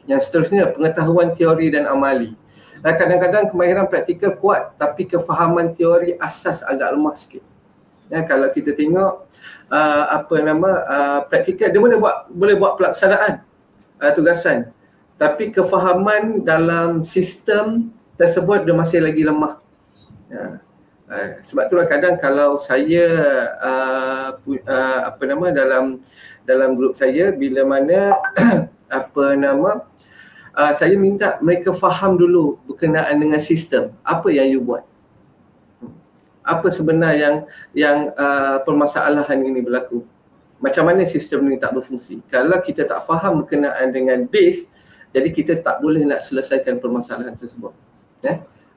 Yang seterusnya pengetahuan teori dan amali. Kadang-kadang kemahiran praktikal kuat tapi kefahaman teori asas agak lemah sikit. Kalau kita tengok praktikal, dia boleh buat pelaksanaan tugasan, tapi kefahaman dalam sistem tersebut dia masih lagi lemah. Sebab itulah kadang kalau saya dalam grup saya, bila mana saya minta mereka faham dulu berkenaan dengan sistem, apa yang you buat, apa sebenar yang permasalahan ini berlaku, macam mana sistem ini tak berfungsi. Kalau kita tak faham berkenaan dengan base, jadi kita tak boleh nak selesaikan permasalahan tersebut.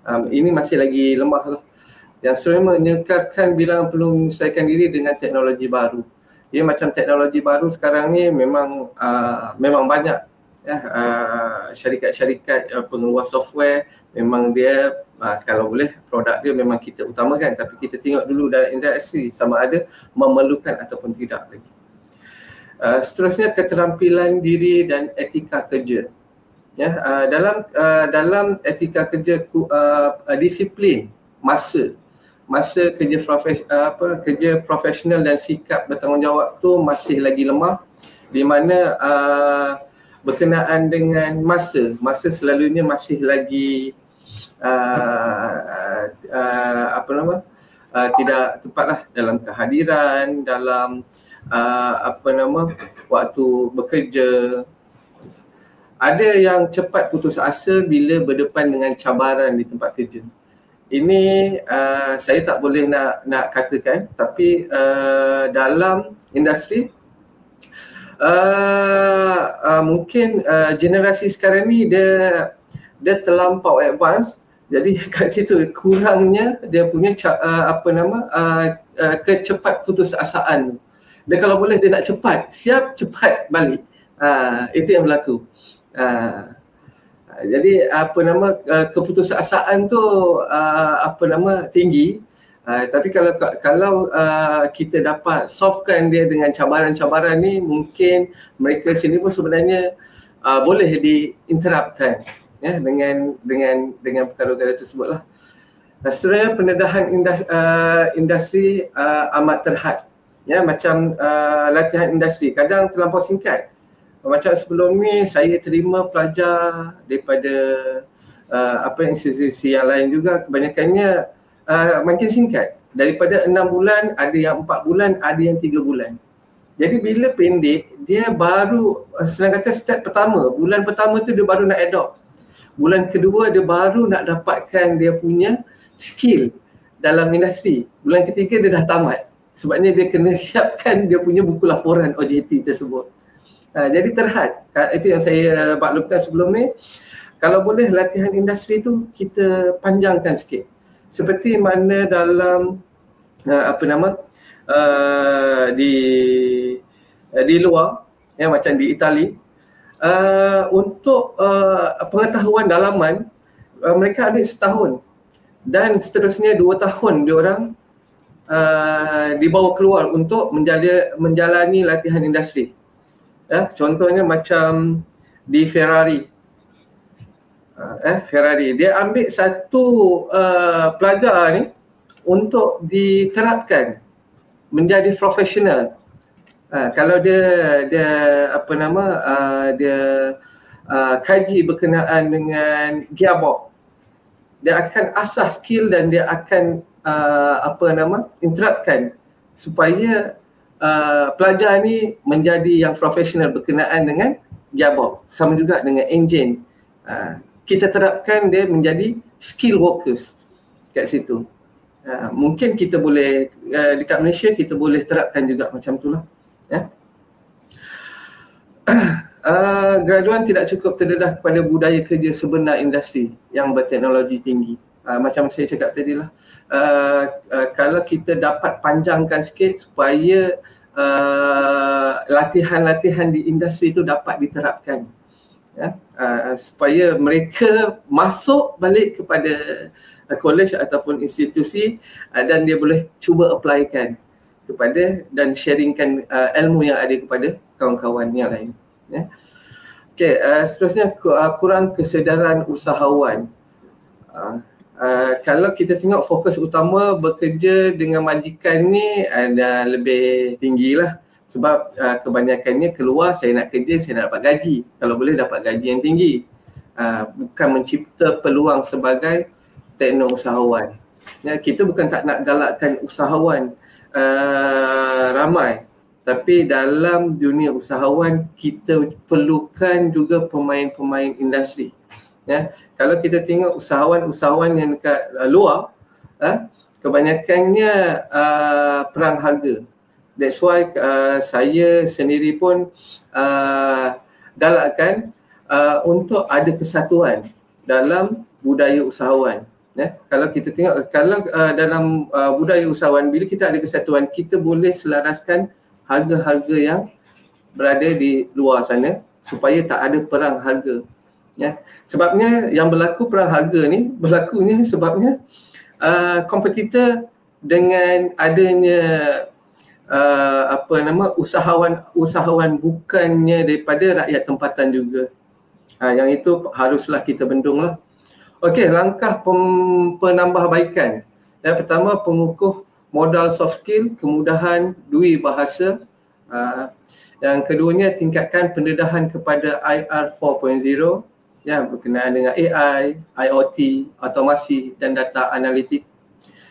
Ini masih lagi lemah lah. Yang seterusnya menyekarkan bilangan perlu menyesuaikan diri dengan teknologi baru. Macam teknologi baru sekarang ni memang banyak syarikat-syarikat pengeluar software, memang dia kalau boleh produk dia memang kita utamakan, tapi kita tengok dulu dalam industri sama ada memerlukan ataupun tidak lagi. Seterusnya keterampilan diri dan etika kerja. Dalam etika kerja, disiplin masa kerja profesional dan sikap bertanggungjawab tu masih lagi lemah, di mana berkenaan dengan masa selalunya masih lagi tidak tepatlah dalam kehadiran, dalam waktu bekerja. ada yang cepat putus asa bila berdepan dengan cabaran di tempat kerja. Ini saya tak boleh nak katakan, tapi dalam industri mungkin generasi sekarang ni dia terlampau advance. Jadi kat situ kurangnya dia punya kecepat putusasaan. Dia kalau boleh dia nak cepat, siap cepat balik. Itu yang berlaku. Jadi keputusasaan tu tinggi. Tapi kalau kita dapat solvekan dia dengan cabaran-cabaran ni, mungkin mereka sini pun sebenarnya boleh diinterruptkan ya dengan perkara-perkara tersebut lah. Seterusnya pendedahan industri amat terhad. Ya, macam latihan industri kadang terlampau singkat. Macam sebelum ni saya terima pelajar daripada institusi yang lain juga, kebanyakannya makin singkat. Daripada 6 bulan, ada yang 4 bulan, ada yang 3 bulan. Jadi bila pendek, dia baru senang kata step pertama, bulan pertama tu dia baru nak adopt. Bulan kedua dia baru nak dapatkan dia punya skill dalam industri. Bulan ketiga dia dah tamat. Sebabnya dia kena siapkan dia punya buku laporan OJT tersebut. Jadi terhad. Itu yang saya maklumkan sebelum ni. Kalau boleh latihan industri tu kita panjangkan sikit. Seperti mana dalam di luar, ya, macam di Itali, untuk pengetahuan dalaman mereka ambil setahun dan seterusnya 2 tahun diorang dibawa keluar untuk menjalani latihan industri. Ya, contohnya macam di Ferrari. Ferrari dia ambil satu pelajar ni untuk diterapkan menjadi profesional. Kalau dia kaji berkenaan dengan gearbox, dia akan asah skill dan dia akan interrupkan supaya pelajar ni menjadi yang profesional berkenaan dengan gearbox. Sama juga dengan engine. Kita terapkan dia menjadi skill workers kat situ. Mungkin kita boleh dekat Malaysia kita boleh terapkan juga macam itulah. Ya. Graduan tidak cukup terdedah kepada budaya kerja sebenar industri yang berteknologi tinggi. Macam saya cakap tadi lah, kalau kita dapat panjangkan sikit supaya latihan-latihan di industri itu dapat diterapkan, ya, supaya mereka masuk balik kepada college ataupun institusi dan dia boleh cuba applykan kepada dan sharingkan ilmu yang ada kepada kawan-kawan yang lain. Ya. Okay, seterusnya kurang kesedaran usahawan. Kalau kita tengok fokus utama bekerja dengan majikan ni ada lebih tinggi lah. Sebab kebanyakannya keluar saya nak kerja, saya nak dapat gaji. Kalau boleh dapat gaji yang tinggi. Bukan mencipta peluang sebagai tekno usahawan. Ya, kita bukan tak nak galakkan usahawan ramai. Tapi dalam dunia usahawan kita perlukan juga pemain-pemain industri. Ya, kalau kita tengok usahawan-usahawan yang dekat luar, kebanyakannya perang harga. That's why saya sendiri pun galakkan untuk ada kesatuan dalam budaya usahawan. Ya, kalau kita tengok dalam budaya usahawan, bila kita ada kesatuan, kita boleh selaraskan harga-harga yang berada di luar sana supaya tak ada perang harga. Ya, sebabnya yang berlaku perang harga ni berlakunya sebabnya kompetitor dengan adanya usahawan bukannya daripada rakyat tempatan juga. Yang itu haruslah kita bendung lah. Okey, langkah penambahbaikan. Yang pertama, pengukuh modal soft skill, kemudahan dui bahasa. Yang keduanya, tingkatkan pendedahan kepada IR 4.0 ya, berkenaan dengan AI, IoT, automasi dan data analitik.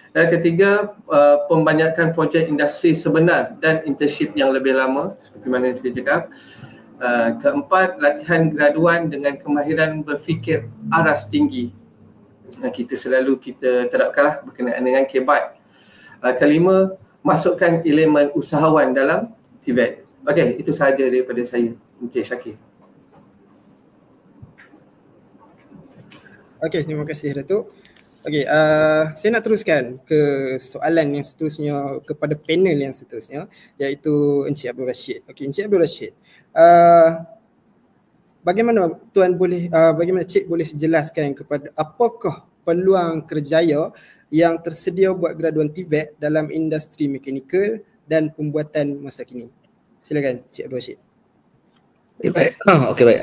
Dan ketiga, pembanyakkan projek industri sebenar dan internship yang lebih lama seperti mana saya cakap. Keempat, latihan graduan dengan kemahiran berfikir aras tinggi. Kita selalu terapkanlah berkenaan dengan KBAT. Kelima, masukkan elemen usahawan dalam TVET. Okey, itu sahaja daripada saya, Encik Syakir. Okey, terima kasih Datuk. Okey, saya nak teruskan ke soalan yang seterusnya kepada panel yang seterusnya, iaitu Encik Abdul Rashid. Okey, Encik Abdul Rashid, bagaimana Cik boleh jelaskan kepada apakah peluang kerjaya yang tersedia buat graduan TVET dalam industri mekanikal dan pembuatan masa kini? Silakan Cik Abdul Rashid. Baik. Okey, baik.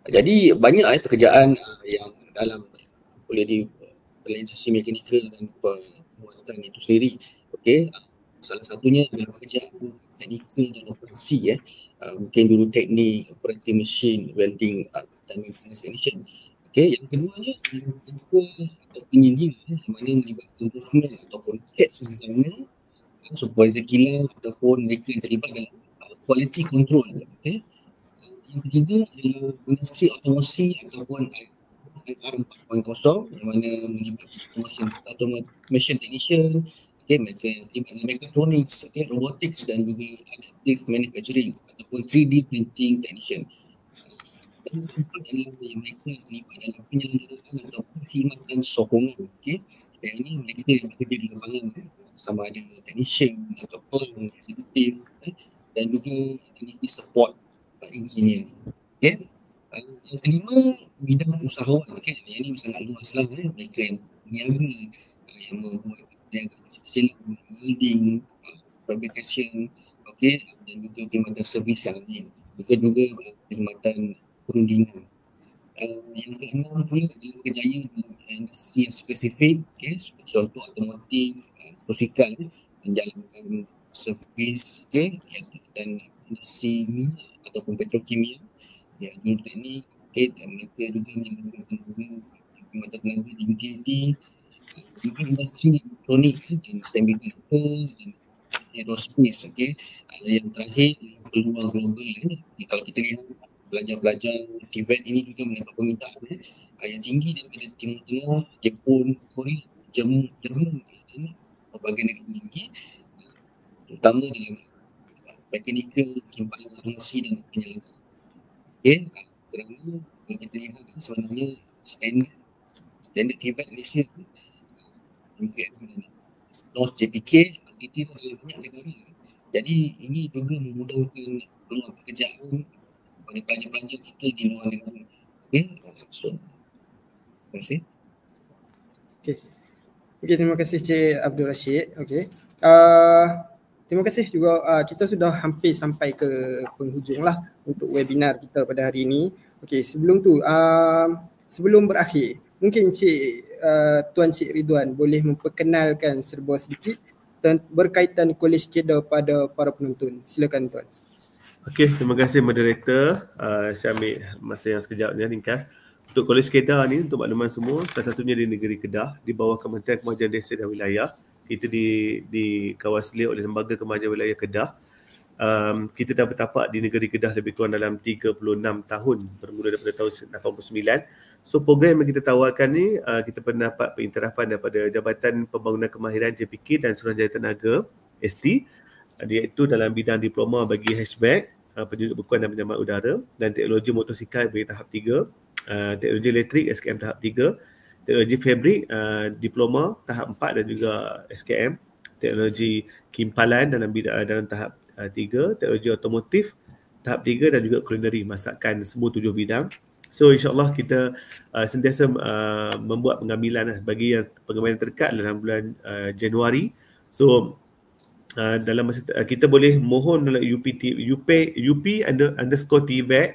Jadi banyak pekerjaan yang dalam boleh dalam industri mekanikal dan pembuatan itu sendiri. Okey, salah satunya adalah pekerjaan teknikal dan operasi. Mungkin dulu teknik, operating machine, welding dan maintenance technician. Okey, yang keduanya adalah teknikal atau penyelidik yang mana melibatkan movement ataupun CAD designer, supervisor kilang ataupun mereka yang terlibat dalam quality control. Okey. Yang ketiga adalah industri otomasi ataupun IR 4.0 yang mana melibatkan automation technician, mereka yang terlibat dalam mechatronics, robotics dan juga adaptive manufacturing ataupun 3D printing technician. Dan yang keempat adalah yang mereka yang terlibat dalam penyelenggaraan atau perkhidmatan sokongan. Dan ini mereka yang bekerja di lapangan, sama ada technician atau plant executive dan juga teknisi support engineer. Yang kelima, bidang usahawan. Yang ini sangat luas lah. Mereka yang berniaga, yang membuat perniagaan kecil-kecilan, welding, fabrication, dan juga perkhidmatan servis yang lain. Juga perkhidmatan perundingan. Yang keenam pula adalah kerjaya dalam industri yang spesifik, contoh otomotif, motosikal, menjalankan servis, dan industri minyak ataupun petrokimia, juru teknik, dan mereka juga menggunakan perkhidmatan tenaga di utility, juga industri elektronik dan semiconductor dan aerospace. Yang terakhir, peluang global. Kalau kita lihat pelajar-pelajar TVET ini juga mendapat permintaan yang tinggi daripada Timur Tengah, Jepun, Korea, Jerman dan berbagai negara lagi, terutama dalam mekanikal, kimpalan otomasi dan penyelenggaraan. Kerana kalau kita lihat sebenarnya standard TVET Malaysia, MKF dan NOS JPK diterima dalam banyak negara. Jadi ini juga memudahkan peluang pekerjaan pada pelajar-pelajar kita di luar negara. Terima kasih. Terima kasih Cik Abdul Rashid. Terima kasih juga, kita sudah hampir sampai ke penghujung lah untuk webinar kita pada hari ini. Sebelum tu, sebelum berakhir, mungkin Tuan Cik Ridwan boleh memperkenalkan serba sedikit berkaitan Kolej Kedah pada para penonton. Silakan Tuan. Terima kasih moderator. Saya ambil masa yang sekejap ni ringkas. Untuk Kolej Kedah ni, untuk makluman semua, salah satunya di negeri Kedah, di bawah Kementerian Kemajuan Desa dan Wilayah. Kita dikawasi oleh Lembaga Kemajuan Wilayah Kedah. Kita dah bertapak di negeri Kedah lebih kurang dalam 36 tahun, bermula daripada tahun 89. So program yang kita tawarkan ni, kita pernah dapat pengiktirafan daripada Jabatan Pembangunan Kemahiran JPK dan Suruhanjaya Tenaga ST, iaitu dalam bidang diploma bagi hatchback, penunjuk bekuan dan penyelamat udara, dan teknologi motosikal bagi tahap 3, teknologi elektrik SKM tahap 3, teknologi fabrik diploma tahap 4 dan juga SKM, teknologi kimpalan dalam tahap 3, teknologi otomotif tahap 3 dan juga kulineri, masakan, semua 7 bidang. So insyaAllah kita sentiasa membuat pengambilan bagi yang pengambilan terdekat dalam bulan Januari. So dalam masa kita boleh mohon dalam UP_TVET,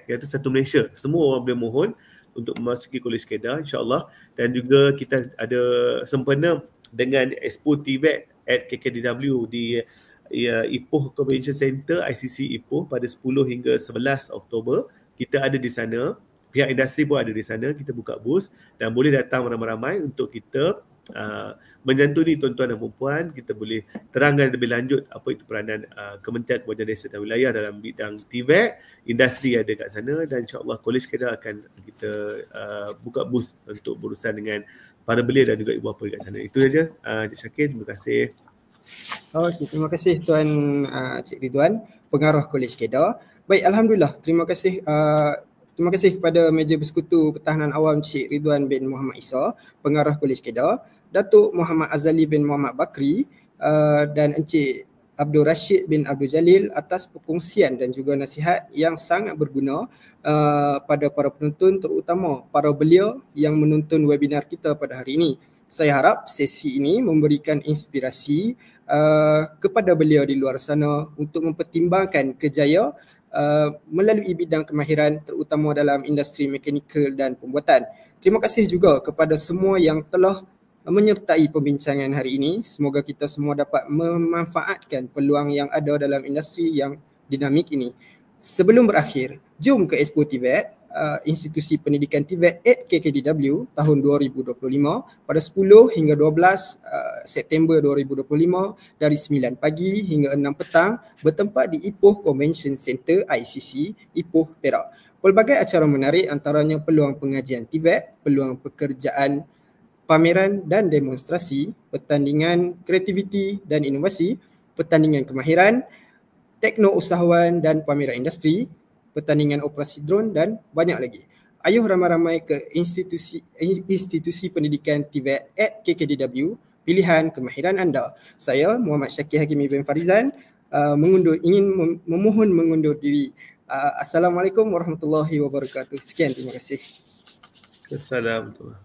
iaitu satu Malaysia. Semua orang boleh mohon untuk memasuki Kolej Kedah insyaAllah. Dan juga kita ada sempena dengan Expo TVET at KKDW di Ipoh Convention Center ICC Ipoh pada 10 hingga 11 Oktober. Kita ada di sana, pihak industri pun ada di sana. Kita buka booth dan boleh datang ramai-ramai untuk kita menyantuni tuan-tuan dan puan-puan, kita boleh terangkan lebih lanjut apa itu peranan Kementerian Kebajikan Desa dan Wilayah dalam bidang TVET, industri ada kat sana, dan insyaAllah College Kedah akan kita buka booth untuk berurusan dengan para belia dan juga ibu bapa dekat sana. Itu saja Cik Syakir, terima kasih. Okey, terima kasih Tuan Cik Ridwan, pengarah College Kedah. Baik, alhamdulillah. Terima kasih kepada Meja Bersekutu Pertahanan Awam Cik Ridwan bin Muhammad Isa, pengarah College Kedah, Datuk Muhammad Azali bin Muhammad Bakri dan Encik Abdul Rashid bin Abdul Jalil atas perkongsian dan juga nasihat yang sangat berguna pada para penonton, terutama para belia yang menonton webinar kita pada hari ini. Saya harap sesi ini memberikan inspirasi kepada belia di luar sana untuk mempertimbangkan kerjaya melalui bidang kemahiran, terutama dalam industri mekanikal dan pembuatan. Terima kasih juga kepada semua yang telah menyertai perbincangan hari ini. Semoga kita semua dapat memanfaatkan peluang yang ada dalam industri yang dinamik ini. Sebelum berakhir, jom ke Expo TVET, Institusi Pendidikan TVET at KKDW tahun 2025 pada 10 hingga 12 September 2025 dari 9 pagi hingga 6 petang bertempat di Ipoh Convention Center ICC, Ipoh, Perak. Pelbagai acara menarik antaranya peluang pengajian TVET, peluang pekerjaan, pameran dan demonstrasi, pertandingan kreativiti dan inovasi, pertandingan kemahiran, tekno-usahawan dan pameran industri, pertandingan operasi drone dan banyak lagi. Ayuh ramai-ramai ke institusi pendidikan TVET at KKDW, pilihan kemahiran anda. Saya Muhammad Syakir Hakimi bin Farizan ingin memohon mengundur diri. Assalamualaikum warahmatullahi wabarakatuh. Sekian, terima kasih. Assalamualaikum.